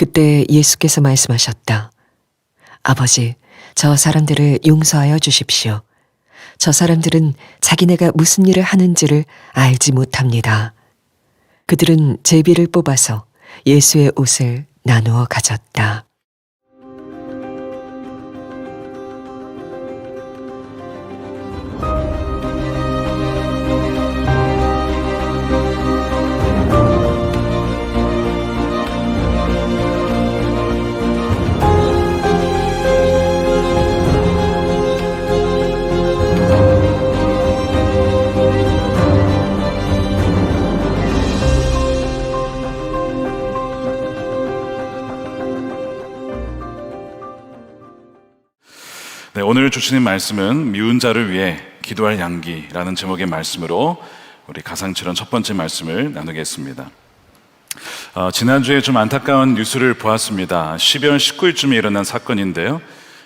그때 예수께서 말씀하셨다. 아버지, 저 사람들을 용서하여 주십시오. 저 사람들은 자기네가 무슨 일을 하는지를 알지 못합니다. 그들은 제비를 뽑아서 예수의 옷을 나누어 가졌다. 네, 오늘 주시는 말씀은 미운 자를 위해 기도할 양기라는 제목의 말씀으로 우리 가상칠언 첫 번째 말씀을 나누겠습니다. 지난주에 좀 안타까운 뉴스를 보았습니다. 12월 19일쯤에 일어난 사건인데요.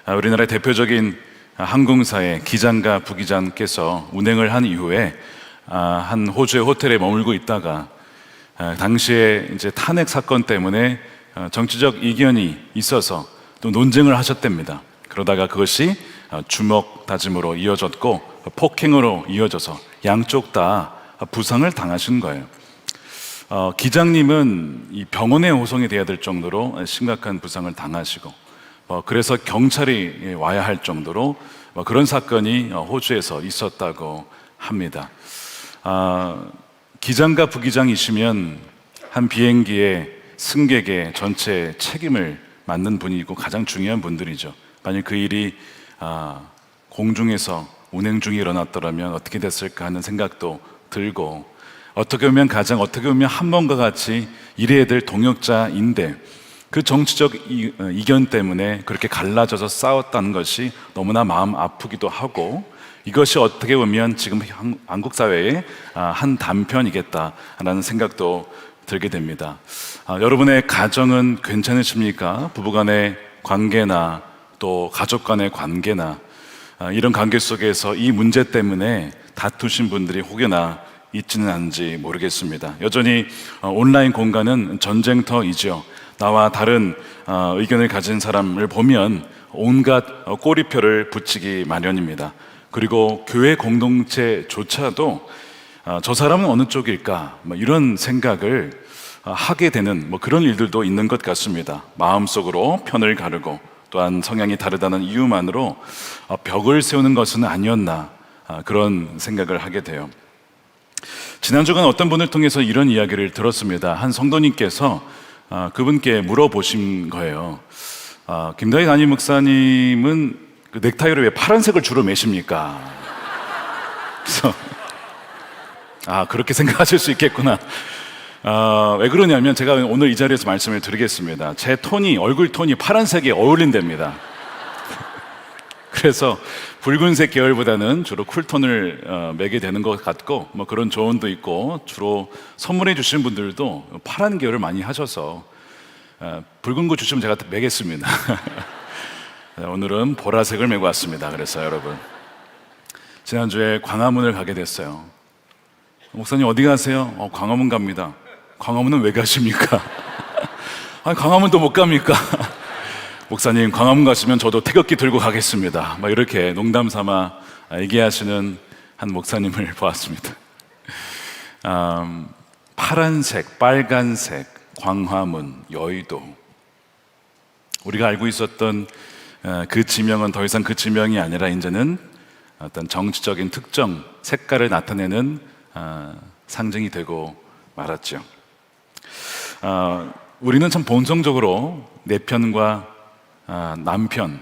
우리나라의 대표적인 항공사의 기장과 부기장께서 운행을 한 이후에 한 호주의 호텔에 머물고 있다가 당시에 이제 탄핵 사건 때문에 정치적 이견이 있어서 또 논쟁을 하셨답니다. 그러다가 그것이 주먹 다짐으로 이어졌고 폭행으로 이어져서 양쪽 다 부상을 당하신 거예요. 기장님은 이 병원에 호송이 돼야 될 정도로 심각한 부상을 당하시고 그래서 경찰이 와야 할 정도로 그런 사건이 호주에서 있었다고 합니다. 기장과 부기장이시면 한 비행기의 승객의 전체 책임을 맡는 분이고 가장 중요한 분들이죠. 만약 그 일이 공중에서 운행 중에 일어났더라면 어떻게 됐을까 하는 생각도 들고, 어떻게 보면 한 번과 같이 일해야 될 동역자인데 그 정치적 이견 때문에 그렇게 갈라져서 싸웠다는 것이 너무나 마음 아프기도 하고, 이것이 어떻게 보면 지금 한국 사회의 한 단편이겠다라는 생각도 들게 됩니다. 여러분의 가정은 괜찮으십니까? 부부간의 관계나 또 가족 간의 관계나 이런 관계 속에서 이 문제 때문에 다투신 분들이 혹여나 있지는 않은지 모르겠습니다. 여전히 온라인 공간은 전쟁터이죠. 나와 다른 의견을 가진 사람을 보면 온갖 꼬리표를 붙이기 마련입니다. 그리고 교회 공동체조차도 저 사람은 어느 쪽일까 이런 생각을 하게 되는 그런 일들도 있는 것 같습니다. 마음속으로 편을 가르고 또한 성향이 다르다는 이유만으로 벽을 세우는 것은 아니었나 그런 생각을 하게 돼요. 지난주간 어떤 분을 통해서 이런 이야기를 들었습니다. 한 성도님께서 그분께 물어보신 거예요. 김다희 담임 목사님은 그 넥타이를 왜 파란색을 주로 매십니까? 그래서 그렇게 생각하실 수 있겠구나. 왜 그러냐면 제가 오늘 이 자리에서 말씀을 드리겠습니다. 제 얼굴 톤이 파란색에 어울린답니다. 그래서 붉은색 계열보다는 주로 쿨톤을 매게 되는 것 같고 그런 조언도 있고, 주로 선물해 주신 분들도 파란 계열을 많이 하셔서 붉은 거 주시면 제가 매겠습니다. 오늘은 보라색을 메고 왔습니다. 그래서 여러분, 지난주에 광화문을 가게 됐어요. 목사님 어디 가세요? 광화문 갑니다. 광화문은 왜 가십니까? 광화문도 못 갑니까? 목사님 광화문 가시면 저도 태극기 들고 가겠습니다. 이렇게 농담 삼아 얘기하시는 한 목사님을 보았습니다. 파란색, 빨간색, 광화문, 여의도, 우리가 알고 있었던 그 지명은 더 이상 그 지명이 아니라 이제는 어떤 정치적인 특정 색깔을 나타내는 상징이 되고 말았죠. 우리는 참 본성적으로 내 편과 남편은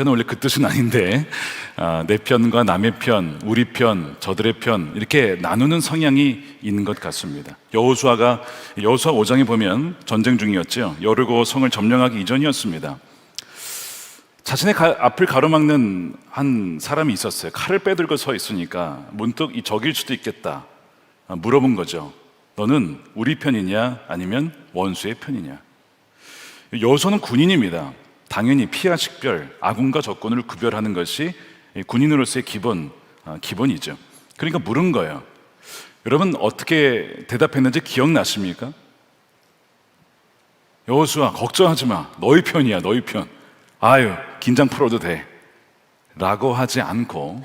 원래 그 뜻은 아닌데 내 편과 남의 편, 우리 편, 저들의 편 이렇게 나누는 성향이 있는 것 같습니다. 여호수아 5장에 보면 전쟁 중이었죠. 여리고 성을 점령하기 이전이었습니다. 자신의 앞을 가로막는 한 사람이 있었어요. 칼을 빼들고 서 있으니까 문득 이 적일 수도 있겠다 물어본 거죠. 너는 우리 편이냐 아니면 원수의 편이냐? 여호수아는 군인입니다. 당연히 피하 식별, 아군과 적군을 구별하는 것이 군인으로서의 기본이죠. 그러니까 물은 거예요. 여러분 어떻게 대답했는지 기억나십니까? 여호수아 걱정하지 마. 너희 편이야, 너희 편. 아유, 긴장 풀어도 돼. 라고 하지 않고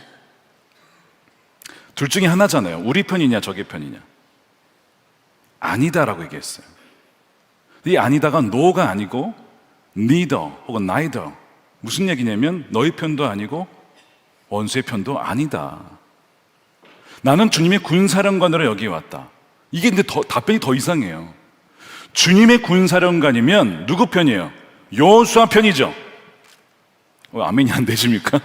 둘 중에 하나잖아요. 우리 편이냐 저게 편이냐. 아니다라고 얘기했어요. 이 아니다가 no가 아니고 neither 혹은 neither. 무슨 얘기냐면 너희 편도 아니고 원수의 편도 아니다. 나는 주님의 군사령관으로 여기 왔다. 이게 근데 답변이 더 이상해요. 주님의 군사령관이면 누구 편이에요? 여호수아 편이죠. 아멘이 안 되십니까?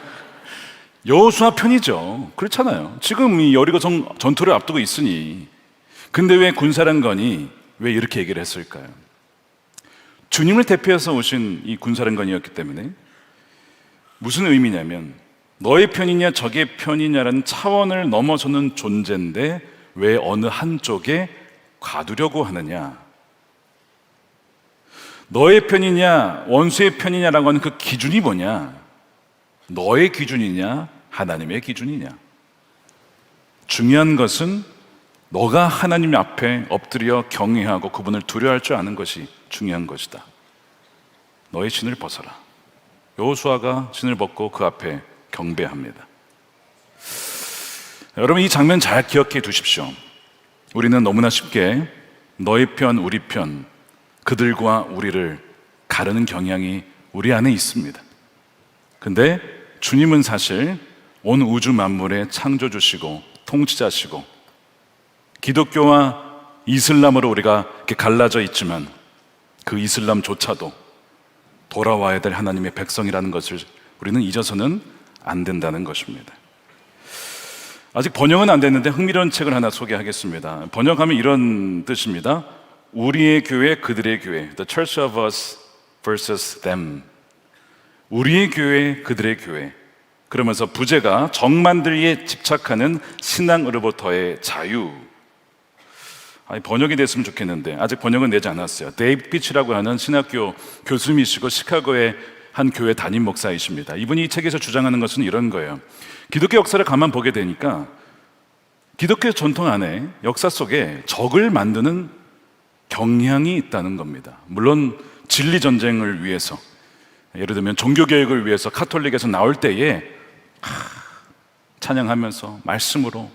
여호수아 편이죠. 그렇잖아요. 지금 이 여리고 전투를 앞두고 있으니. 근데 왜 군사령관이 왜 이렇게 얘기를 했을까요? 주님을 대표해서 오신 이 군사령관이었기 때문에 무슨 의미냐면 너의 편이냐 적의 편이냐라는 차원을 넘어서는 존재인데 왜 어느 한쪽에 가두려고 하느냐. 너의 편이냐 원수의 편이냐라고 하는 그 기준이 뭐냐. 너의 기준이냐 하나님의 기준이냐. 중요한 것은 너가 하나님 앞에 엎드려 경외하고 그분을 두려워할 줄 아는 것이 중요한 것이다. 너의 신을 벗어라. 여호수아가 신을 벗고 그 앞에 경배합니다. 여러분 이 장면 잘 기억해 두십시오. 우리는 너무나 쉽게 너희 편, 우리 편, 그들과 우리를 가르는 경향이 우리 안에 있습니다. 근데 주님은 사실 온 우주 만물의 창조주시고 통치자시고 기독교와 이슬람으로 우리가 이렇게 갈라져 있지만 그 이슬람조차도 돌아와야 될 하나님의 백성이라는 것을 우리는 잊어서는 안 된다는 것입니다. 아직 번역은 안 됐는데 흥미로운 책을 하나 소개하겠습니다. 번역하면 이런 뜻입니다. 우리의 교회, 그들의 교회. The Church of Us versus Them. 우리의 교회, 그들의 교회. 그러면서 부제가 정만들이에 집착하는 신앙으로부터의 자유. 번역이 됐으면 좋겠는데 아직 번역은 내지 않았어요. 데이비드 피치라고 하는 신학교 교수님이시고 시카고의 한 교회 담임 목사이십니다. 이분이 이 책에서 주장하는 것은 이런 거예요. 기독교 역사를 가만 보게 되니까 기독교 전통 안에 역사 속에 적을 만드는 경향이 있다는 겁니다. 물론 진리 전쟁을 위해서, 예를 들면 종교 개혁을 위해서 카톨릭에서 나올 때에 찬양하면서 말씀으로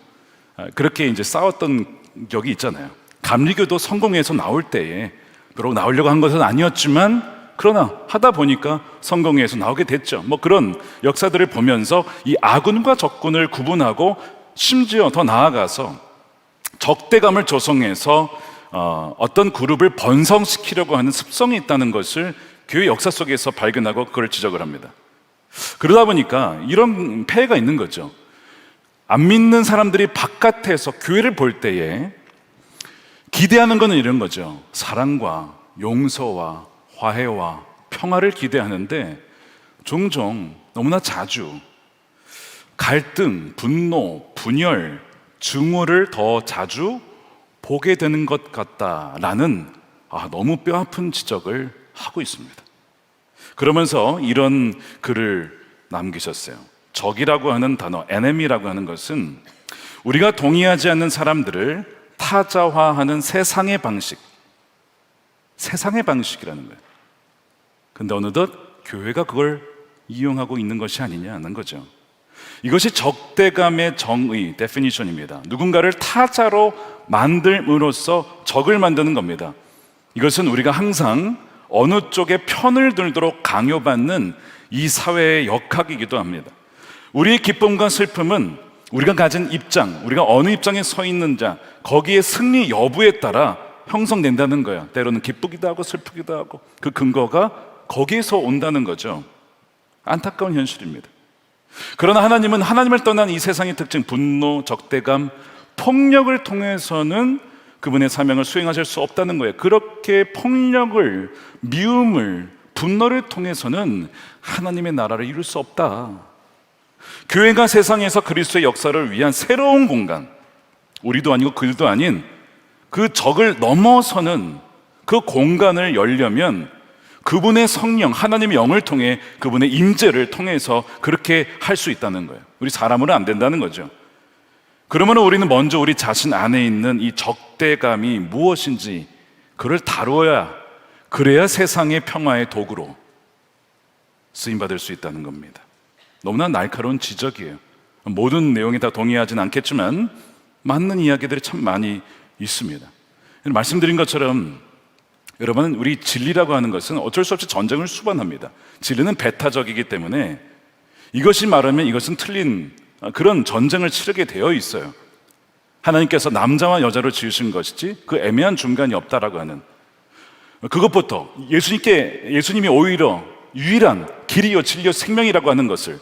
그렇게 이제 싸웠던 적이 있잖아요. 감리교도 성공해서 나올 때에 비록 나오려고 한 것은 아니었지만 그러나 하다 보니까 성공해서 나오게 됐죠. 뭐 그런 역사들을 보면서 이 아군과 적군을 구분하고 심지어 더 나아가서 적대감을 조성해서 어떤 그룹을 번성시키려고 하는 습성이 있다는 것을 교회 역사 속에서 발견하고 그걸 지적을 합니다. 그러다 보니까 이런 폐해가 있는 거죠. 안 믿는 사람들이 바깥에서 교회를 볼 때에 기대하는 것은 이런 거죠. 사랑과 용서와 화해와 평화를 기대하는데 종종 너무나 자주 갈등, 분노, 분열, 증오를 더 자주 보게 되는 것 같다라는 너무 뼈아픈 지적을 하고 있습니다. 그러면서 이런 글을 남기셨어요. 적이라고 하는 단어, enemy라고 하는 것은 우리가 동의하지 않는 사람들을 타자화하는 세상의 방식이라는 거예요. 근데 어느덧 교회가 그걸 이용하고 있는 것이 아니냐는 거죠. 이것이 적대감의 정의, definition입니다. 누군가를 타자로 만들므로써 적을 만드는 겁니다. 이것은 우리가 항상 어느 쪽에 편을 들도록 강요받는 이 사회의 역학이기도 합니다. 우리의 기쁨과 슬픔은 우리가 가진 입장, 우리가 어느 입장에 서 있는 자, 거기에 승리 여부에 따라 형성된다는 거예요. 때로는 기쁘기도 하고 슬프기도 하고 그 근거가 거기에서 온다는 거죠. 안타까운 현실입니다. 그러나 하나님은 하나님을 떠난 이 세상의 특징, 분노, 적대감, 폭력을 통해서는 그분의 사명을 수행하실 수 없다는 거예요. 그렇게 폭력을, 미움을, 분노를 통해서는 하나님의 나라를 이룰 수 없다. 교회가 세상에서 그리스도의 역사를 위한 새로운 공간, 우리도 아니고 그들도 아닌 그 적을 넘어서는 그 공간을 열려면 그분의 성령, 하나님의 영을 통해 그분의 임재를 통해서 그렇게 할 수 있다는 거예요. 우리 사람으로는 안 된다는 거죠. 그러면 우리는 먼저 우리 자신 안에 있는 이 적대감이 무엇인지 그걸 다루어야, 그래야 세상의 평화의 도구로 쓰임받을 수 있다는 겁니다. 너무나 날카로운 지적이에요. 모든 내용에 다 동의하진 않겠지만 맞는 이야기들이 참 많이 있습니다. 말씀드린 것처럼 여러분, 우리 진리라고 하는 것은 어쩔 수 없이 전쟁을 수반합니다. 진리는 배타적이기 때문에 이것이 말하면 이것은 틀린 그런 전쟁을 치르게 되어 있어요. 하나님께서 남자와 여자로 지으신 것이지 그 애매한 중간이 없다라고 하는 그것부터 예수님이 오히려 유일한 길이요 진리요 생명이라고 하는 것을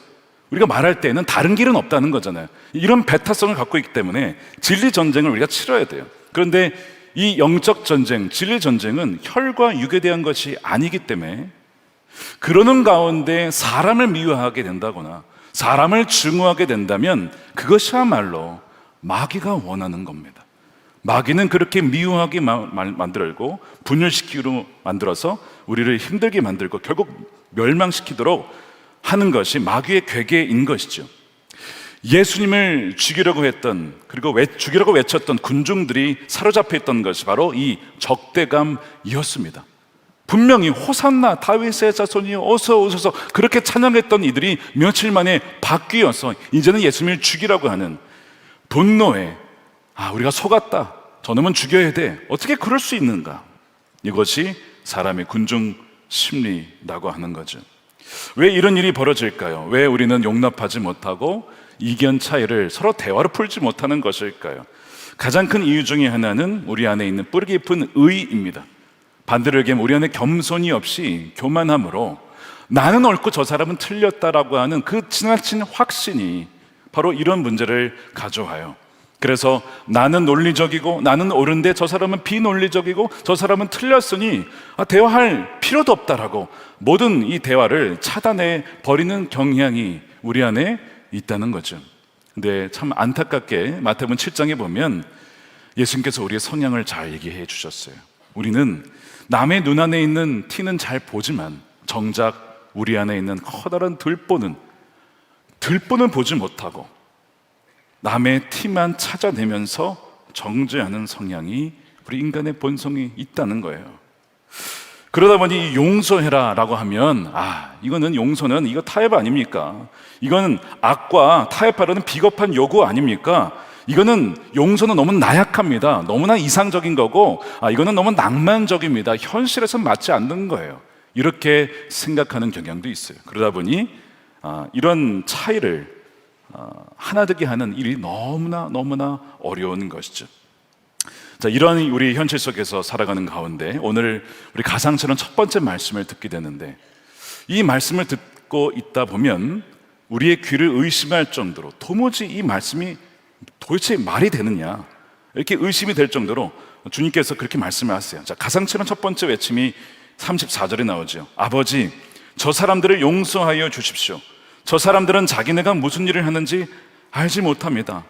우리가 말할 때는 다른 길은 없다는 거잖아요. 이런 배타성을 갖고 있기 때문에 진리 전쟁을 우리가 치러야 돼요. 그런데 이 영적 전쟁, 진리 전쟁은 혈과 육에 대한 것이 아니기 때문에 그러는 가운데 사람을 미워하게 된다거나 사람을 증오하게 된다면 그것이야말로 마귀가 원하는 겁니다. 마귀는 그렇게 미워하게 만들고 분열시키기로 만들어서 우리를 힘들게 만들고 결국 멸망시키도록 하는 것이 마귀의 괴계인 것이죠. 예수님을 죽이려고 했던, 그리고 죽이려고 외쳤던 군중들이 사로잡혀 있던 것이 바로 이 적대감이었습니다. 분명히 호산나 다윗의 자손이여 어서 오소서 그렇게 찬양했던 이들이 며칠 만에 바뀌어서 이제는 예수님을 죽이라고 하는 분노에 우리가 속았다, 저놈은 죽여야 돼, 어떻게 그럴 수 있는가, 이것이 사람의 군중 심리라고 하는 거죠. 왜 이런 일이 벌어질까요? 왜 우리는 용납하지 못하고 이견 차이를 서로 대화로 풀지 못하는 것일까요? 가장 큰 이유 중에 하나는 우리 안에 있는 뿌리 깊은 의입니다. 반대로 얘기하면 우리 안에 겸손이 없이 교만함으로 나는 옳고 저 사람은 틀렸다라고 하는 그 지나친 확신이 바로 이런 문제를 가져와요. 그래서 나는 논리적이고 나는 옳은데 저 사람은 비논리적이고 저 사람은 틀렸으니 대화할 필요도 없다라고 모든 이 대화를 차단해 버리는 경향이 우리 안에 있다는 거죠. 근데 참 안타깝게 마태복음 7장에 보면 예수님께서 우리의 성향을 잘 얘기해 주셨어요. 우리는 남의 눈 안에 있는 티는 잘 보지만 정작 우리 안에 있는 커다란 들보는 보지 못하고 남의 티만 찾아내면서 정죄하는 성향이 우리 인간의 본성이 있다는 거예요. 그러다 보니 용서해라 라고 하면 이거는 용서는 이거 타협 아닙니까? 이거는 악과 타협하려는 비겁한 요구 아닙니까? 이거는 용서는 너무 나약합니다. 너무나 이상적인 거고 이거는 너무 낭만적입니다. 현실에서 맞지 않는 거예요. 이렇게 생각하는 경향도 있어요. 그러다 보니 이런 차이를 하나 되게 하는 일이 너무나 어려운 것이죠. 자, 이런 우리 현실 속에서 살아가는 가운데 오늘 우리 가상처럼 첫 번째 말씀을 듣게 되는데, 이 말씀을 듣고 있다 보면 우리의 귀를 의심할 정도로 도무지 이 말씀이 도대체 말이 되느냐 이렇게 의심이 될 정도로 주님께서 그렇게 말씀을 하세요. 자, 가상처럼 첫 번째 외침이 34절에 나오죠. 아버지, 저 사람들을 용서하여 주십시오. 저 사람들은 자기네가 무슨 일을 하는지 알지 못합니다.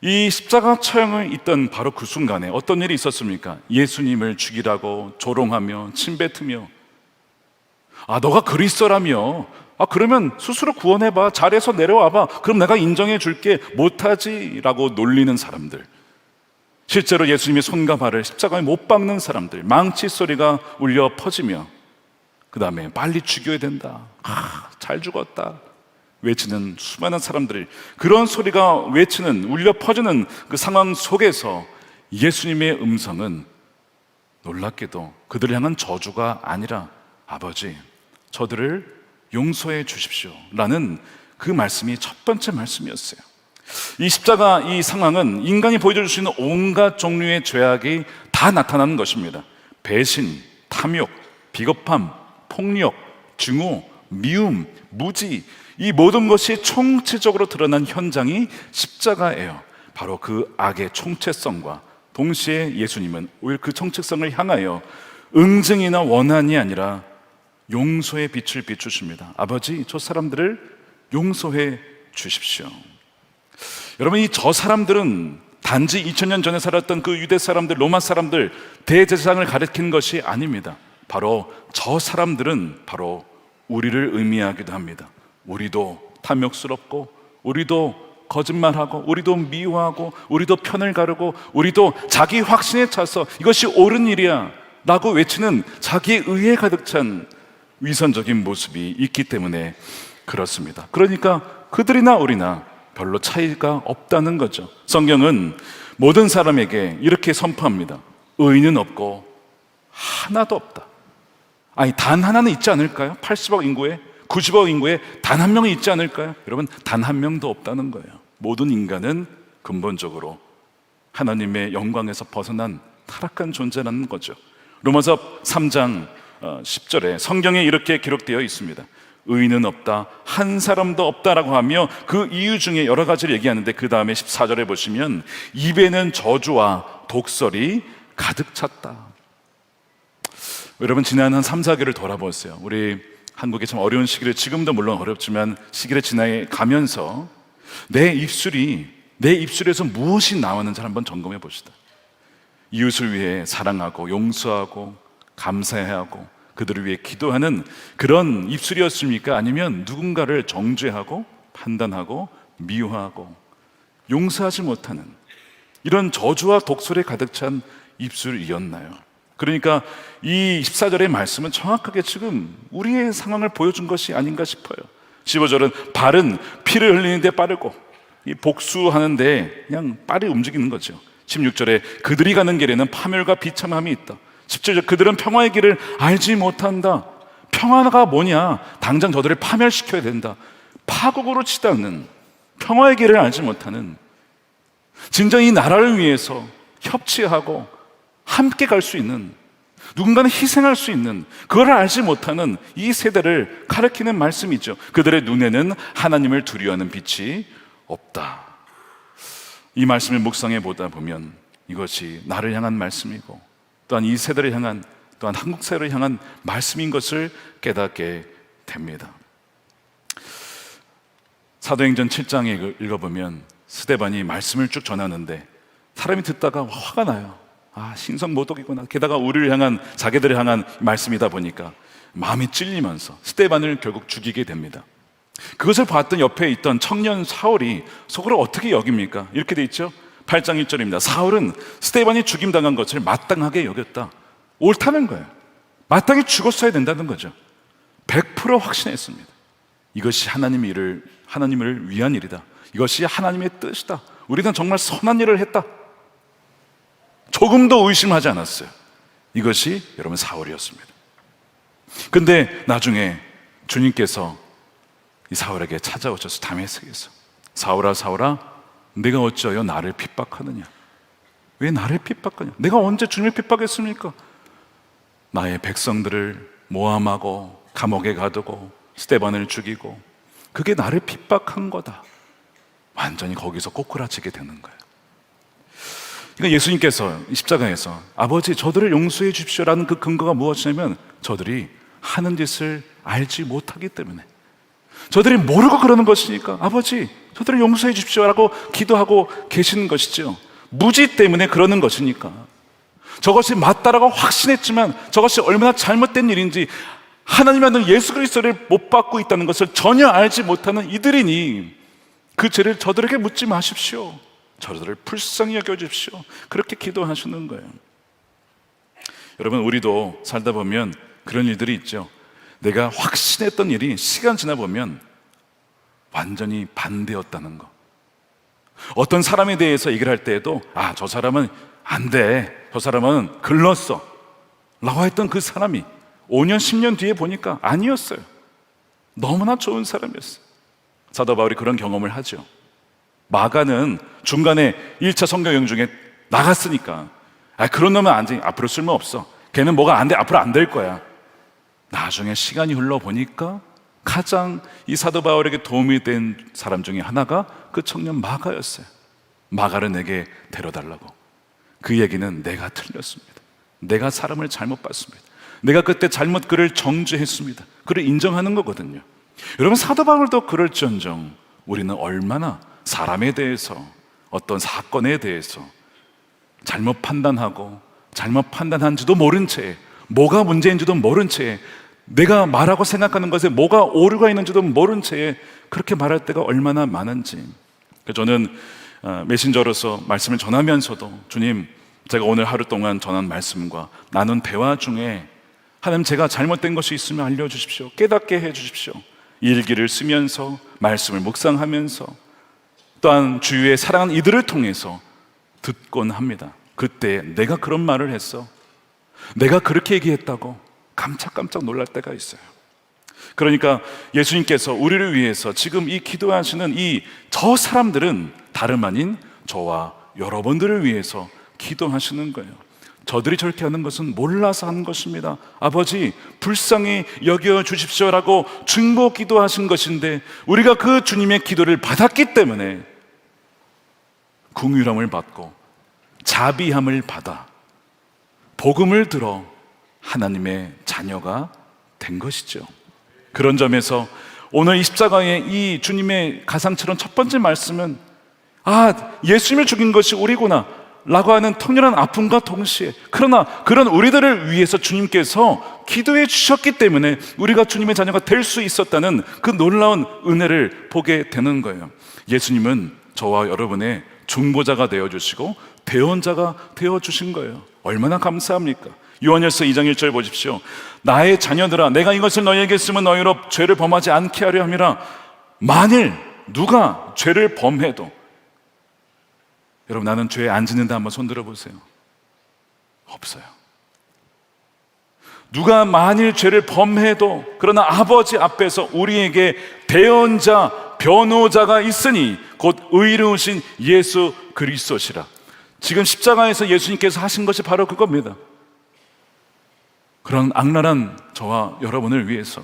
이 십자가 처형에 있던 바로 그 순간에 어떤 일이 있었습니까? 예수님을 죽이라고 조롱하며 침뱉으며 너가 그리스도라며 그러면 스스로 구원해봐, 잘해서 내려와봐, 그럼 내가 인정해 줄게, 못하지 라고 놀리는 사람들, 실제로 예수님의 손과 발을 십자가에 못 박는 사람들, 망치 소리가 울려 퍼지며 그 다음에 빨리 죽여야 된다, 잘 죽었다 외치는 수많은 사람들이, 그런 소리가 외치는, 울려 퍼지는 그 상황 속에서 예수님의 음성은 놀랍게도 그들을 향한 저주가 아니라 아버지, 저들을 용서해 주십시오 라는 그 말씀이 첫 번째 말씀이었어요. 이 십자가 이 상황은 인간이 보여줄 수 있는 온갖 종류의 죄악이 다 나타나는 것입니다. 배신, 탐욕, 비겁함, 폭력, 증오, 미움, 무지, 이 모든 것이 총체적으로 드러난 현장이 십자가예요. 바로 그 악의 총체성과 동시에 예수님은 오히려 그 총체성을 향하여 응징이나 원한이 아니라 용서의 빛을 비추십니다. 아버지, 저 사람들을 용서해 주십시오. 여러분, 이 저 사람들은 단지 2000년 전에 살았던 그 유대 사람들, 로마 사람들, 대제사장을 가리키는 것이 아닙니다. 바로 저 사람들은 바로 우리를 의미하기도 합니다. 우리도 탐욕스럽고, 우리도 거짓말하고, 우리도 미워하고, 우리도 편을 가르고, 우리도 자기 확신에 차서 이것이 옳은 일이야 라고 외치는 자기의 의에 가득 찬 위선적인 모습이 있기 때문에 그렇습니다. 그러니까 그들이나 우리나 별로 차이가 없다는 거죠. 성경은 모든 사람에게 이렇게 선포합니다. 의인은 없고 하나도 없다. 아니, 단 하나는 있지 않을까요? 80억 인구에, 90억 인구에 단 한 명이 있지 않을까요? 여러분, 단 한 명도 없다는 거예요. 모든 인간은 근본적으로 하나님의 영광에서 벗어난 타락한 존재라는 거죠. 로마서 3장 10절에 성경에 이렇게 기록되어 있습니다. 의인은 없다, 한 사람도 없다라고 하며 그 이유 중에 여러 가지를 얘기하는데, 그 다음에 14절에 보시면 입에는 저주와 독설이 가득 찼다. 여러분, 지난 한 3, 4개를 돌아보세요. 우리 한국이 참 어려운 시기를, 지금도 물론 어렵지만 시기를 지나게 가면서 내 입술에서 무엇이 나왔는지 한번 점검해 봅시다. 이웃을 위해 사랑하고 용서하고 감사해야 하고 그들을 위해 기도하는 그런 입술이었습니까? 아니면 누군가를 정죄하고 판단하고 미워하고 용서하지 못하는 이런 저주와 독설에 가득 찬 입술이었나요? 그러니까 이 14절의 말씀은 정확하게 지금 우리의 상황을 보여준 것이 아닌가 싶어요. 15절은 발은 피를 흘리는데 빠르고 이 복수하는데 그냥 빨리 움직이는 거죠. 16절에 그들이 가는 길에는 파멸과 비참함이 있다. 17절 그들은 평화의 길을 알지 못한다. 평화가 뭐냐? 당장 저들을 파멸시켜야 된다. 파국으로 치닫는 평화의 길을 알지 못하는, 진정 이 나라를 위해서 협치하고 함께 갈 수 있는, 누군가는 희생할 수 있는 그걸 알지 못하는 이 세대를 가리키는 말씀이죠. 그들의 눈에는 하나님을 두려워하는 빛이 없다. 이 말씀을 묵상해 보다 보면 이것이 나를 향한 말씀이고 또한 이 세대를 향한, 또한 한국 사회를 향한 말씀인 것을 깨닫게 됩니다. 사도행전 7장에 읽어보면 스데반이 말씀을 쭉 전하는데 사람이 듣다가 화가 나요. 신성모독이구나. 게다가 우리를 향한, 자기들을 향한 말씀이다 보니까 마음이 찔리면서 스데반을 결국 죽이게 됩니다. 그것을 봤던 옆에 있던 청년 사울이 속으로 어떻게 여깁니까? 이렇게 돼 있죠. 8장 1절입니다. 사울은 스데반이 죽임당한 것을 마땅하게 여겼다. 옳다는 거예요. 마땅히 죽었어야 된다는 거죠. 100% 확신했습니다. 이것이 하나님을 위한 일이다. 이것이 하나님의 뜻이다. 우리는 정말 선한 일을 했다. 조금도 의심하지 않았어요. 이것이 여러분 사울이었습니다. 근데 나중에 주님께서 이 사울에게 찾아오셔서 다메섹에서 사울아 사울아 내가 어찌하여 나를 핍박하느냐? 왜 나를 핍박하냐? 내가 언제 주님을 핍박했습니까? 나의 백성들을 모함하고 감옥에 가두고 스데반을 죽이고 그게 나를 핍박한 거다. 완전히 거기서 꼬꾸라치게 되는 거예요. 그러니까 예수님께서 십자가에서 아버지 저들을 용서해 주십시오라는 그 근거가 무엇이냐면 저들이 하는 짓을 알지 못하기 때문에, 저들이 모르고 그러는 것이니까 아버지 저들을 용서해 주십시오라고 기도하고 계시는 것이죠. 무지 때문에 그러는 것이니까. 저것이 맞다라고 확신했지만 저것이 얼마나 잘못된 일인지, 하나님의 아들 예수 그리스도를 못 받고 있다는 것을 전혀 알지 못하는 이들이니 그 죄를 저들에게 묻지 마십시오. 저들을 불쌍히 여겨주십시오. 그렇게 기도하시는 거예요. 여러분, 우리도 살다 보면 그런 일들이 있죠. 내가 확신했던 일이 시간 지나 보면 완전히 반대였다는 거. 어떤 사람에 대해서 얘기를 할 때에도 저 사람은 안 돼, 저 사람은 글렀어 라고 했던 그 사람이 5년 10년 뒤에 보니까 아니었어요. 너무나 좋은 사람이었어요. 사도 바울이 그런 경험을 하죠. 마가는 중간에 1차 성경여행 중에 나갔으니까 그런 놈은 안 돼, 앞으로 쓸모없어, 걔는 뭐가 안 돼, 앞으로 안 될 거야. 나중에 시간이 흘러보니까 가장 이 사도 바울에게 도움이 된 사람 중에 하나가 그 청년 마가였어요. 마가를 내게 데려달라고. 그 얘기는 내가 틀렸습니다. 내가 사람을 잘못 봤습니다. 내가 그때 잘못 그를 정죄했습니다. 그를 인정하는 거거든요. 여러분, 사도 바울도 그럴지언정 우리는 얼마나 사람에 대해서, 어떤 사건에 대해서 잘못 판단하고 잘못 판단한지도 모른 채, 뭐가 문제인지도 모른 채, 내가 말하고 생각하는 것에 뭐가 오류가 있는지도 모른 채 그렇게 말할 때가 얼마나 많은지. 저는 메신저로서 말씀을 전하면서도 주님, 제가 오늘 하루 동안 전한 말씀과 나눈 대화 중에 하나님, 제가 잘못된 것이 있으면 알려주십시오. 깨닫게 해주십시오. 일기를 쓰면서 말씀을 묵상하면서 또한 주위에 사랑하는 이들을 통해서 듣곤 합니다. 그때 내가 그런 말을 했어, 내가 그렇게 얘기했다고 깜짝깜짝 놀랄 때가 있어요. 그러니까 예수님께서 우리를 위해서 지금 이 기도하시는 저 사람들은 다름 아닌 저와 여러분들을 위해서 기도하시는 거예요. 저들이 저렇게 하는 것은 몰라서 하는 것입니다. 아버지, 불쌍히 여겨 주십시오라고 중보 기도하신 것인데, 우리가 그 주님의 기도를 받았기 때문에 긍휼함을 받고 자비함을 받아 복음을 들어 하나님의 자녀가 된 것이죠. 그런 점에서 오늘 이 십자가의 이 주님의 가상처럼 첫 번째 말씀은 예수님을 죽인 것이 우리구나 라고 하는 통렬한 아픔과 동시에, 그러나 그런 우리들을 위해서 주님께서 기도해 주셨기 때문에 우리가 주님의 자녀가 될 수 있었다는 그 놀라운 은혜를 보게 되는 거예요. 예수님은 저와 여러분의 중보자가 되어주시고 대언자가 되어주신 거예요. 얼마나 감사합니까? 요한일서 2장 1절 보십시오. 나의 자녀들아, 내가 이것을 너희에게 쓰면 너희로 죄를 범하지 않게 하려 함이라. 만일 누가 죄를 범해도, 여러분, 나는 죄에 안 짓는다 한번 손 들어보세요. 없어요. 누가 만일 죄를 범해도, 그러나 아버지 앞에서 우리에게 대언자, 변호자가 있으니 곧 의로우신 예수 그리스도시라. 지금 십자가에서 예수님께서 하신 것이 바로 그겁니다. 그런 악랄한 저와 여러분을 위해서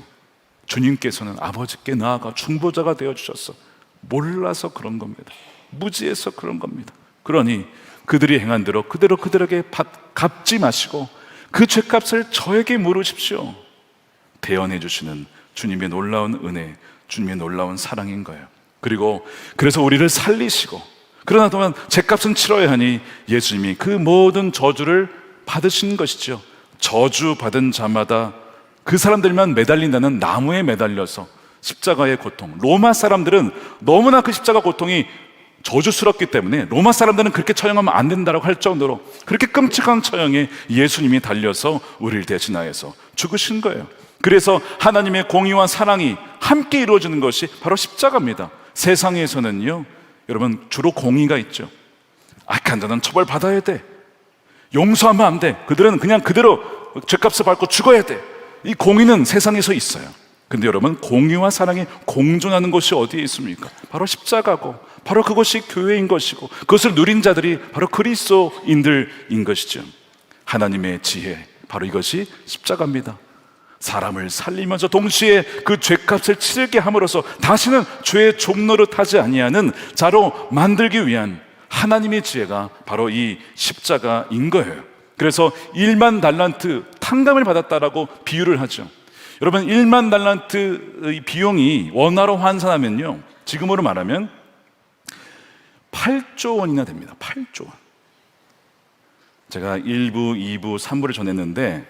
주님께서는 아버지께 나아가 중보자가 되어주셨어. 몰라서 그런 겁니다. 무지해서 그런 겁니다. 그러니 그들이 행한 대로 그대로 그들에게 갚지 마시고 그 죄값을 저에게 물으십시오. 대언해 주시는 주님의 놀라운 은혜, 주님의 놀라운 사랑인 거예요. 그리고 그래서 우리를 살리시고, 그러나 또한 죄값은 치러야 하니 예수님이 그 모든 저주를 받으신 것이죠. 저주받은 자마다 그 사람들만 매달린다는 나무에 매달려서 십자가의 고통, 로마 사람들은 너무나 그 십자가 고통이 저주스럽기 때문에 로마 사람들은 그렇게 처형하면 안 된다고 할 정도로 그렇게 끔찍한 처형에 예수님이 달려서 우리를 대신하여서 죽으신 거예요. 그래서 하나님의 공의와 사랑이 함께 이루어지는 것이 바로 십자가입니다. 세상에서는요, 여러분, 주로 공의가 있죠. 악한 자는 처벌받아야 돼, 용서하면 안 돼, 그들은 그냥 그대로 죄값을 받고 죽어야 돼. 이 공의는 세상에서 있어요. 근데 여러분, 공의와 사랑이 공존하는 곳이 어디에 있습니까? 바로 십자가고, 바로 그것이 교회인 것이고, 그것을 누린 자들이 바로 그리스도인들인 것이죠. 하나님의 지혜, 바로 이것이 십자가입니다. 사람을 살리면서 동시에 그 죄값을 치르게 함으로써 다시는 죄의 종노릇하지 아니하는 자로 만들기 위한 하나님의 지혜가 바로 이 십자가인 거예요. 그래서 1만 달란트 탕감을 받았다라고 비유를 하죠. 여러분, 1만 달란트의 비용이 원화로 환산하면요, 지금으로 말하면 8조 원이나 됩니다. 8조 원. 제가 1부, 2부, 3부를 전했는데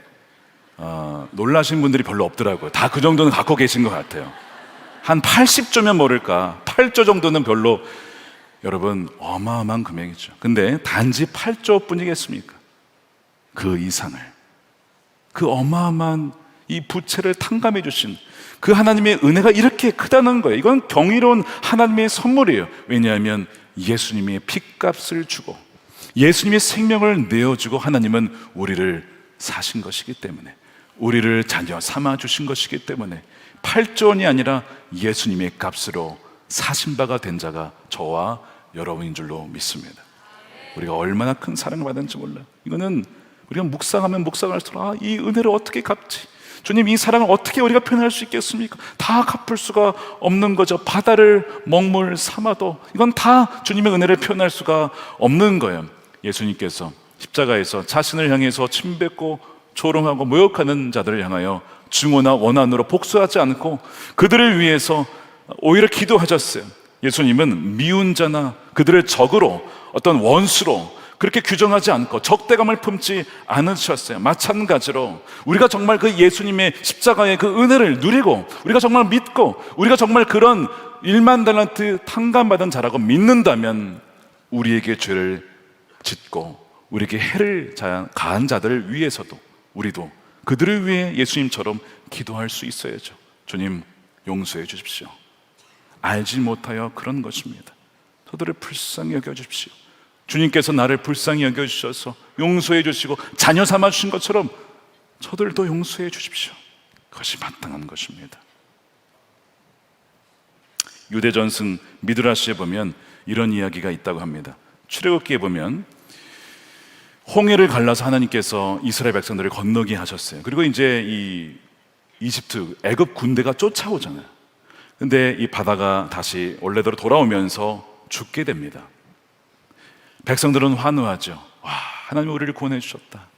놀라신 분들이 별로 없더라고요. 다 그 정도는 갖고 계신 것 같아요. 한 80조면 모를까, 8조 정도는 별로, 여러분, 어마어마한 금액이죠. 근데 단지 8조 뿐이겠습니까? 그 이상을, 그 어마어마한 이 부채를 탕감해 주신 그 하나님의 은혜가 이렇게 크다는 거예요. 이건 경이로운 하나님의 선물이에요. 왜냐하면 예수님의 핏값을 주고 예수님의 생명을 내어주고 하나님은 우리를 사신 것이기 때문에, 우리를 자녀 삼아 주신 것이기 때문에 8조 원이 아니라 예수님의 값으로 사신 바가 된 자가 저와 여러분인 줄로 믿습니다. 우리가 얼마나 큰 사랑을 받았는지 몰라요. 이거는 우리가 묵상하면 묵상할수록 이 은혜를 어떻게 갚지? 주님, 이 사랑을 어떻게 우리가 표현할 수 있겠습니까? 다 갚을 수가 없는 거죠. 바다를 먹물 삼아도 이건 다 주님의 은혜를 표현할 수가 없는 거예요. 예수님께서 십자가에서 자신을 향해서 침뱉고 조롱하고 모욕하는 자들을 향하여 증오나 원한으로 복수하지 않고 그들을 위해서 오히려 기도하셨어요. 예수님은 미운 자나 그들을 적으로, 어떤 원수로 그렇게 규정하지 않고 적대감을 품지 않으셨어요. 마찬가지로 우리가 정말 그 예수님의 십자가의 그 은혜를 누리고, 우리가 정말 믿고, 우리가 정말 그런 1만 달란트 탕감받은 자라고 믿는다면 우리에게 죄를 짓고 우리에게 해를 가한 자들을 위해서도 우리도 그들을 위해 예수님처럼 기도할 수 있어야죠. 주님, 용서해 주십시오. 알지 못하여 그런 것입니다. 저들을 불쌍히 여겨주십시오. 주님께서 나를 불쌍히 여겨주셔서 용서해 주시고 자녀 삼아 주신 것처럼 저들도 용서해 주십시오. 그것이 마땅한 것입니다. 유대 전승 미드라시에 보면 이런 이야기가 있다고 합니다. 출애굽기에 보면 홍해를 갈라서 하나님께서 이스라엘 백성들을 건너게 하셨어요. 그리고 이제 이 이집트 애굽 군대가 쫓아오잖아요. 근데 이 바다가 다시 원래대로 돌아오면서 죽게 됩니다. 백성들은 환호하죠. 와, 하나님 우리를 구원해 주셨다.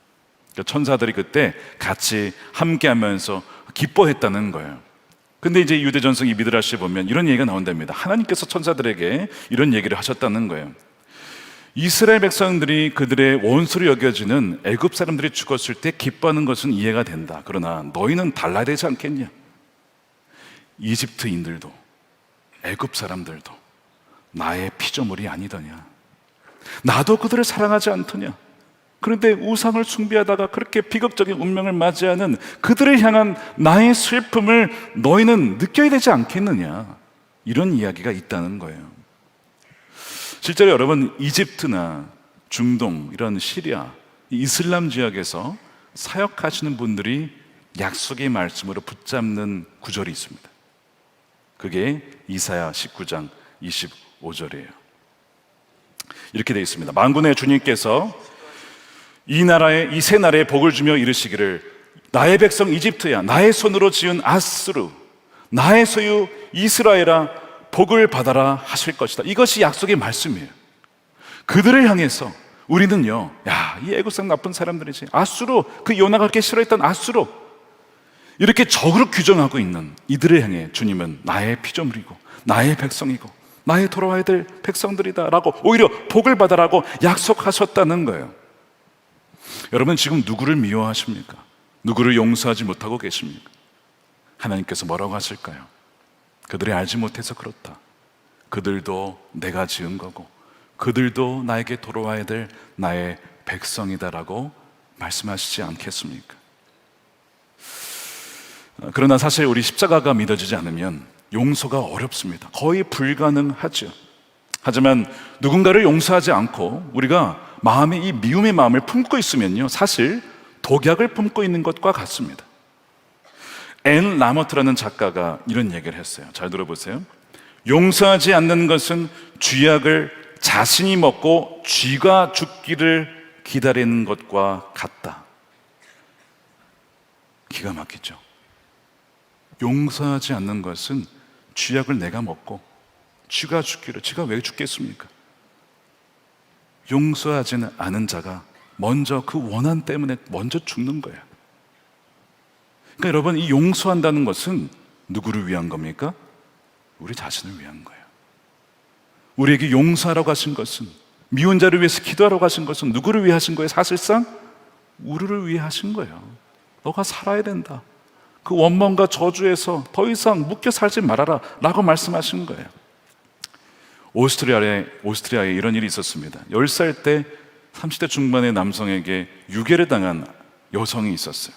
천사들이 그때 같이 함께 하면서 기뻐했다는 거예요. 근데 이제 유대 전승 이 미드라시에 보면 이런 얘기가 나온답니다. 하나님께서 천사들에게 이런 얘기를 하셨다는 거예요. 이스라엘 백성들이 그들의 원수로 여겨지는 애굽 사람들이 죽었을 때 기뻐하는 것은 이해가 된다. 그러나 너희는 달라야 되지 않겠냐? 이집트인들도 애굽 사람들도 나의 피조물이 아니더냐? 나도 그들을 사랑하지 않더냐? 그런데 우상을 숭배하다가 그렇게 비극적인 운명을 맞이하는 그들을 향한 나의 슬픔을 너희는 느껴야 되지 않겠느냐? 이런 이야기가 있다는 거예요. 실제로 여러분, 이집트나 중동, 이런 시리아, 이슬람 지역에서 사역하시는 분들이 약속의 말씀으로 붙잡는 구절이 있습니다. 그게 이사야 19장 25절이에요. 이렇게 되어 있습니다. 만군의 주님께서 이 세 나라에 복을 주며 이르시기를 나의 백성 이집트야, 나의 손으로 지은 아스루, 나의 소유 이스라엘아, 복을 받아라 하실 것이다. 이것이 약속의 말씀이에요. 그들을 향해서 우리는요, 야, 이 애국상 나쁜 사람들이지, 아수로, 그 요나가 그렇게 싫어했던 아수로, 이렇게 적으로 규정하고 있는 이들을 향해 주님은 나의 피조물이고 나의 백성이고 나의 돌아와야 될 백성들이다 라고 오히려 복을 받아라고 약속하셨다는 거예요. 여러분, 지금 누구를 미워하십니까? 누구를 용서하지 못하고 계십니까? 하나님께서 뭐라고 하실까요? 그들이 알지 못해서 그렇다. 그들도 내가 지은 거고 그들도 나에게 돌아와야 될 나의 백성이다라고 말씀하시지 않겠습니까? 그러나 사실 우리 십자가가 믿어지지 않으면 용서가 어렵습니다. 거의 불가능하죠. 하지만 누군가를 용서하지 않고 우리가 마음에 이 미움의 마음을 품고 있으면요, 사실 독약을 품고 있는 것과 같습니다. 앤 라머트라는 작가가 이런 얘기를 했어요. 잘 들어보세요. 용서하지 않는 것은 쥐약을 자신이 먹고 쥐가 죽기를 기다리는 것과 같다. 기가 막히죠. 용서하지 않는 것은 쥐약을 내가 먹고 쥐가 죽기를, 쥐가 왜 죽겠습니까? 용서하지는 않은 자가 먼저 그 원한 때문에 먼저 죽는 거예요. 그러니까 여러분, 이 용서한다는 것은 누구를 위한 겁니까? 우리 자신을 위한 거예요. 우리에게 용서하라고 하신 것은, 미운 자를 위해서 기도하라고 하신 것은 누구를 위해 하신 거예요? 사실상 우리를 위해 하신 거예요. 너가 살아야 된다. 그 원망과 저주에서 더 이상 묶여 살지 말아라 라고 말씀하신 거예요. 오스트리아에 이런 일이 있었습니다. 10살 때 30대 중반의 남성에게 유괴를 당한 여성이 있었어요.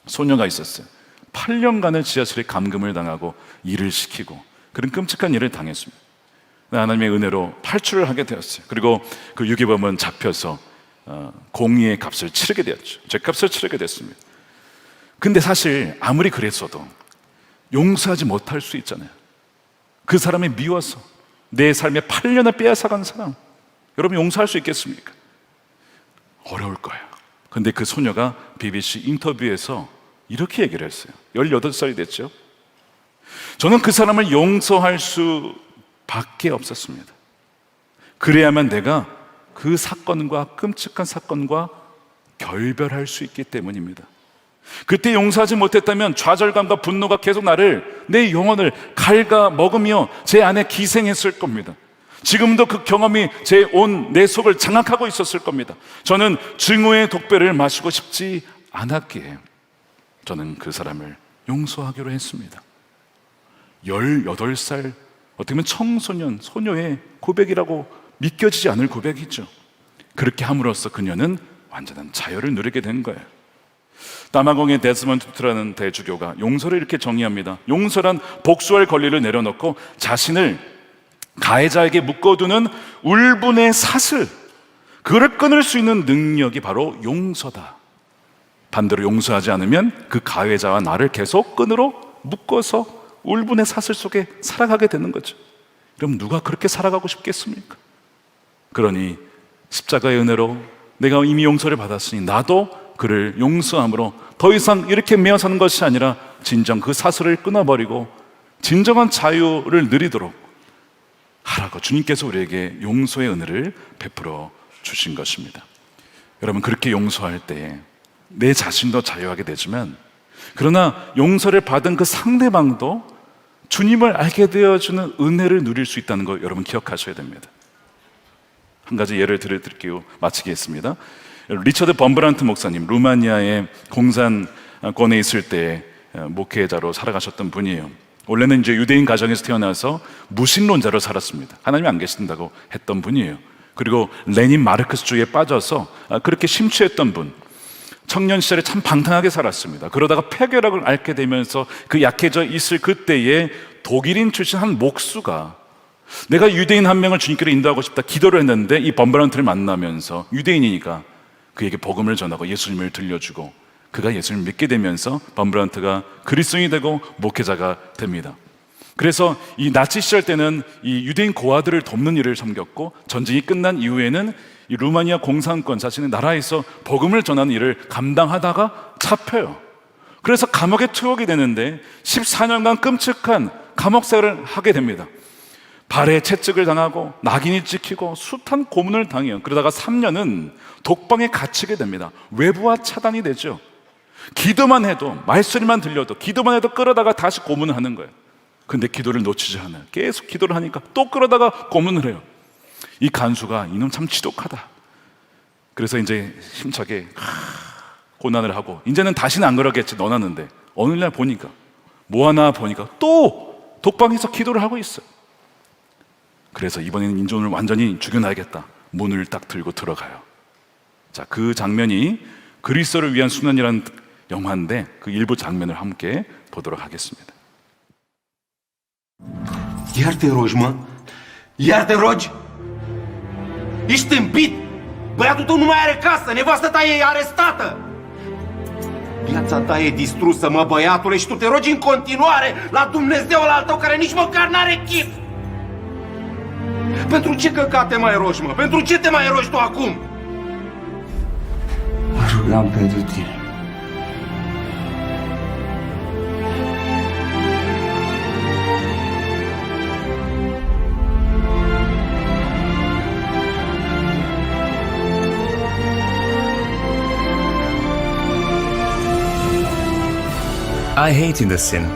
소녀가 있었어요. 8년간을 지하철에 감금을 당하고 일을 시키고 그런 끔찍한 일을 당했습니다. 하나님의 은혜로 탈출을 하게 되었어요. 그리고 그 유괴범은 잡혀서 공의의 값을 치르게 되었죠. 죄값을 치르게 됐습니다. 근데 사실 아무리 그랬어도 용서하지 못할 수 있잖아요. 그 사람이 미워서 내 삶에 8년을 빼앗아간 사람, 여러분 용서할 수 있겠습니까? 어려울 거예요. 근데 그 소녀가 BBC 인터뷰에서 이렇게 얘기를 했어요. 18살이 됐죠. 저는 그 사람을 용서할 수밖에 없었습니다. 그래야만 내가 그 사건과, 끔찍한 사건과 결별할 수 있기 때문입니다. 그때 용서하지 못했다면 좌절감과 분노가 계속 내 영혼을 갉아먹으며 제 안에 기생했을 겁니다. 지금도 그 경험이 내 속을 장악하고 있었을 겁니다. 저는 증오의 독배를 마시고 싶지 않았기에 저는 그 사람을 용서하기로 했습니다. 18살, 어떻게 보면 청소년, 소녀의 고백이라고 믿겨지지 않을 고백이죠. 그렇게 함으로써 그녀는 완전한 자유를 누리게 된 거예요. 남아공의 데스먼드 투투라는 대주교가 용서를 이렇게 정의합니다. 용서란 복수할 권리를 내려놓고 자신을 가해자에게 묶어두는 울분의 사슬, 그걸 끊을 수 있는 능력이 바로 용서다. 반대로 용서하지 않으면 그 가해자와 나를 계속 끈으로 묶어서 울분의 사슬 속에 살아가게 되는 거죠. 그럼 누가 그렇게 살아가고 싶겠습니까? 그러니 십자가의 은혜로 내가 이미 용서를 받았으니 나도 그를 용서함으로 더 이상 이렇게 매어 사는 것이 아니라 진정 그 사슬을 끊어버리고 진정한 자유를 누리도록 하라고 주님께서 우리에게 용서의 은혜를 베풀어 주신 것입니다. 여러분, 그렇게 용서할 때에 내 자신도 자유하게 되지만, 그러나 용서를 받은 그 상대방도 주님을 알게 되어주는 은혜를 누릴 수 있다는 거 여러분 기억하셔야 됩니다. 한 가지 예를 들어드릴게요. 마치겠습니다. 리처드 범브란트 목사님, 루마니아의 공산권에 있을 때 목회자로 살아가셨던 분이에요. 원래는 이제 유대인 가정에서 태어나서 무신론자로 살았습니다. 하나님이 안 계신다고 했던 분이에요. 그리고 레닌 마르크스주의에 빠져서 그렇게 심취했던 분, 청년 시절에 참 방탕하게 살았습니다. 그러다가 폐결핵을 앓게 되면서 그 약해져 있을 그때에 독일인 출신 한 목수가 내가 유대인 한 명을 주님께로 인도하고 싶다 기도를 했는데, 이 범브란트를 만나면서 유대인이니까 그에게 복음을 전하고 예수님을 들려주고 그가 예수님을 믿게 되면서 범브란트가 그리스도인이 되고 목회자가 됩니다. 그래서 이 나치 시절 때는 이 유대인 고아들을 돕는 일을 섬겼고, 전쟁이 끝난 이후에는 이 루마니아 공산권 자신의 나라에서 복음을 전하는 일을 감당하다가 잡혀요. 그래서 감옥에 투옥이 되는데 14년간 끔찍한 감옥 생활을 하게 됩니다. 발에 채찍을 당하고 낙인이 찍히고 숱한 고문을 당해요. 그러다가 3년은 독방에 갇히게 됩니다. 외부와 차단이 되죠. 기도만 해도, 말소리만 들려도, 기도만 해도 끌어다가 다시 고문을 하는 거예요. 근데 기도를 놓치지 않아요. 계속 기도를 하니까 또 끌어다가 고문을 해요. 이 간수가 이놈 참 지독하다. 그래서 이제 힘차게 고난을 하고, 이제는 다시는 안 그러겠지 넣어놨는데, 어느 날 보니까 뭐 하나 보니까 또 독방에서 기도를 하고 있어요. 그래서 이번에는 인종을 완전히 죽여놔야겠다. 문을 딱 들고 들어가요. 자, 그 장면이 그리스도를 위한 순환이라는 영화인데 그 일부 장면을 함께 보도록 하겠습니다. Iar te rogi, mă? Iar te rogi? Ești tâmpit? Băiatul tău nu mai are casă, nevastă ta e arestată. Viața ta e distrusă, mă, băiatule, și tu te rogi în continuare la Dumnezeul al tău care nici măcar n-are chip. Pentru ce căcate mai rogi, mă? Pentru ce te mai rogi tu acum? Mă rugam pentru tine. I hated the sin,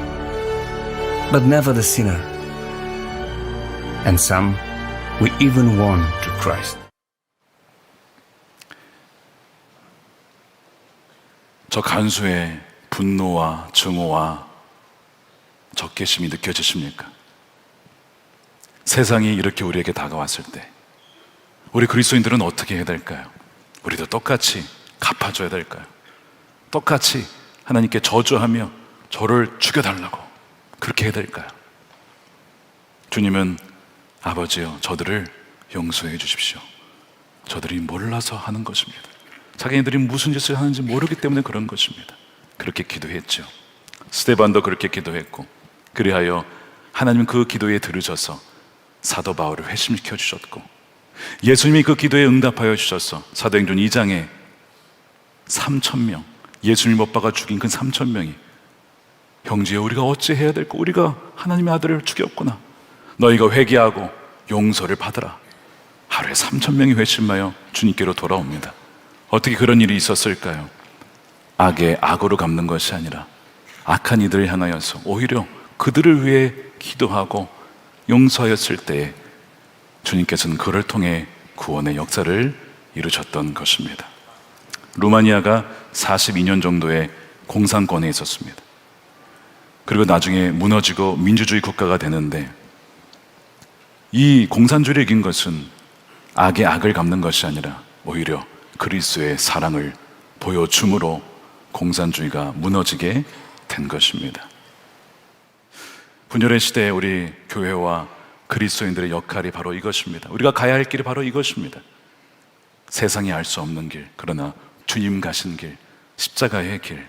but never the sinner. And some we even won to Christ. 저 간수의 분노와 증오와 적개심이 느껴지십니까? 세상이 이렇게 우리에게 다가왔을 때 우리 그리스도인들은 어떻게 해야 될까요? 우리도 똑같이 갚아줘야 될까요? 똑같이 하나님께 저주하며 저를 죽여달라고 그렇게 해야 될까요? 주님은 아버지여, 저들을 용서해 주십시오. 저들이 몰라서 하는 것입니다. 자기네들이 무슨 짓을 하는지 모르기 때문에 그런 것입니다. 그렇게 기도했죠. 스데반도 그렇게 기도했고, 그리하여 하나님은 그 기도에 들으셔서 사도 바울을 회심시켜 주셨고, 예수님이 그 기도에 응답하여 주셔서 사도행전 2장에 3,000명, 예수님 못 박아 죽인 그 3,000명이 형제여, 우리가 어찌 해야 될까? 우리가 하나님의 아들을 죽였구나. 너희가 회개하고 용서를 받으라. 하루에 3,000명이 회심하여 주님께로 돌아옵니다. 어떻게 그런 일이 있었을까요? 악에 악으로 갚는 것이 아니라 악한 이들을 향하여서 오히려 그들을 위해 기도하고 용서하였을 때에 주님께서는 그를 통해 구원의 역사를 이루셨던 것입니다. 루마니아가 42년 정도의 공산권에 있었습니다. 그리고 나중에 무너지고 민주주의 국가가 되는데, 이 공산주의를 이긴 것은 악의 악을 갚는 것이 아니라 오히려 그리스도의 사랑을 보여줌으로 공산주의가 무너지게 된 것입니다. 분열의 시대에 우리 교회와 그리스도인들의 역할이 바로 이것입니다. 우리가 가야 할 길이 바로 이것입니다. 세상이 알 수 없는 길, 그러나 주님 가신 길, 십자가의 길.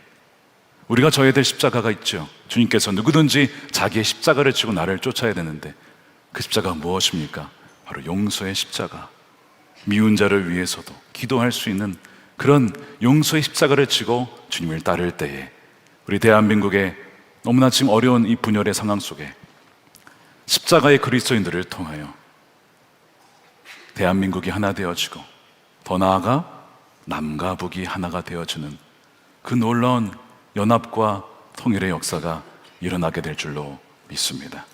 우리가 져야 될 십자가가 있죠. 주님께서 누구든지 자기의 십자가를 지고 나를 쫓아야 되는데 그 십자가가 무엇입니까? 바로 용서의 십자가. 미운 자를 위해서도 기도할 수 있는 그런 용서의 십자가를 지고 주님을 따를 때에 우리 대한민국의 너무나 지금 어려운 이 분열의 상황 속에 십자가의 그리스도인들을 통하여 대한민국이 하나 되어지고 더 나아가 남과 북이 하나가 되어지는 그 놀라운 연합과 통일의 역사가 일어나게 될 줄로 믿습니다.